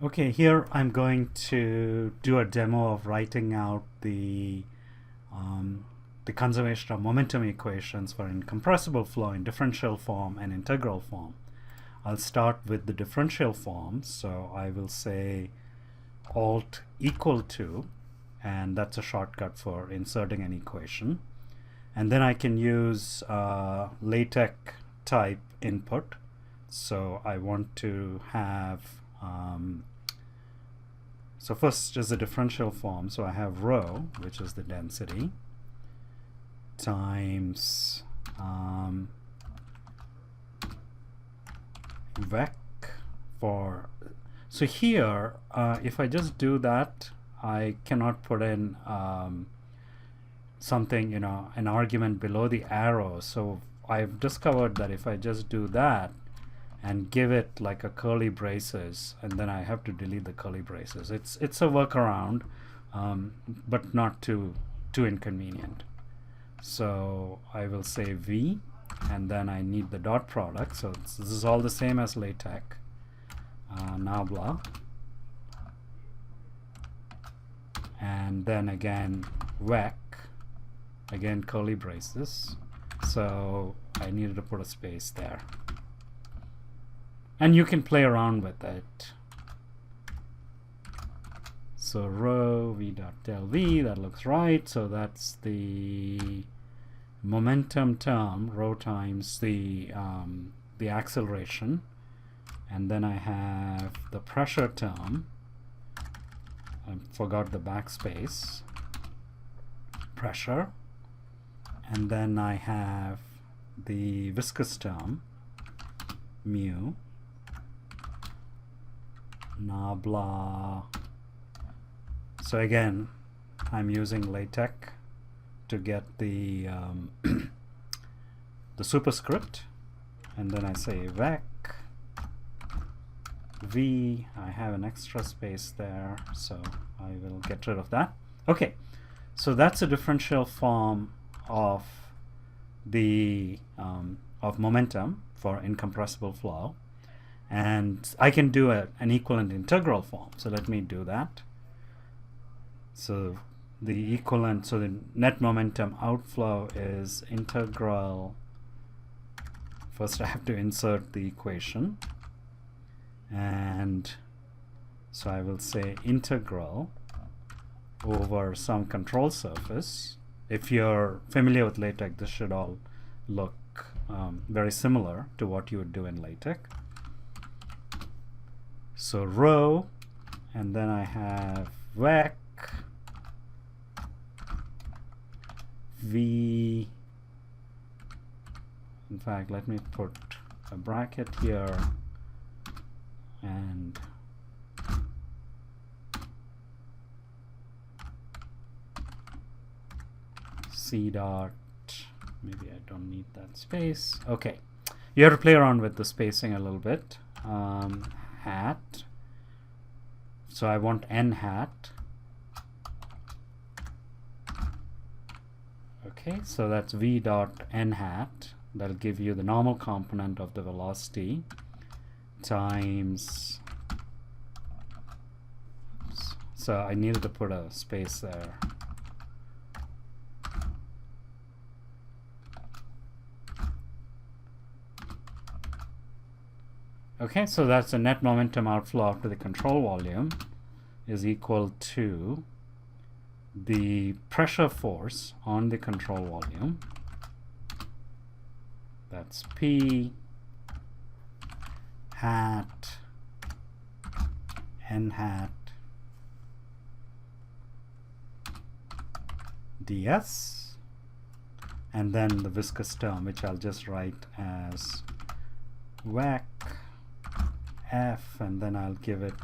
Okay, here I'm going to do a demo of writing out the conservation of momentum equations for incompressible flow in differential form and integral form. I'll start with the differential form, so I will say alt equal to, and that's a shortcut for inserting an equation. And then I can use LaTeX type input. So I want to have so first is the differential form. So I have rho, which is the density, times vec for. So here, if I just do that, I cannot put in something, an argument below the arrow. So I've discovered that if I just do that and give it like a curly braces, and then I have to delete the curly braces. It's a workaround, but not too inconvenient. So I will say V, and then I need the dot product. So this is all the same as LaTeX. Nabla, and then again vec, again curly braces. So I needed to put a space there. And you can play around with it. So rho v dot del v, that looks right. So that's the momentum term, rho times the acceleration. And then I have the pressure term. I forgot the backspace. Pressure. And then I have the viscous term, mu. Nabla. So again, I'm using LaTeX to get the the superscript, and then I say vec v. I have an extra space there, so I will get rid of that. Okay, so that's a differential form of the of momentum for incompressible flow. And I can do an equivalent integral form. So let me do that. So the equivalent, so the net momentum outflow is integral. First I have to insert the equation. And so I will say integral over some control surface. If you're familiar with LaTeX, this should all look very similar to what you would do in LaTeX. So rho, and then I have vec v. In fact, let me put a bracket here and c dot. Maybe I don't need that space. Okay, you have to play around with the spacing a little bit. Hat. So I want n hat. Okay, so that's v dot n hat. That'll give you the normal component of the velocity times. So I needed to put a space there. Okay, so that's the net momentum outflow after the control volume is equal to the pressure force on the control volume. That's P hat n hat ds, and then the viscous term, which I'll just write as vec f, and then I'll give it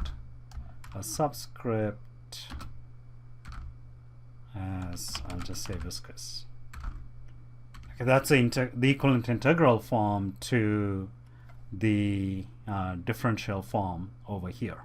a subscript as, I'll just say viscous. Okay, that's the equivalent integral form to the differential form over here.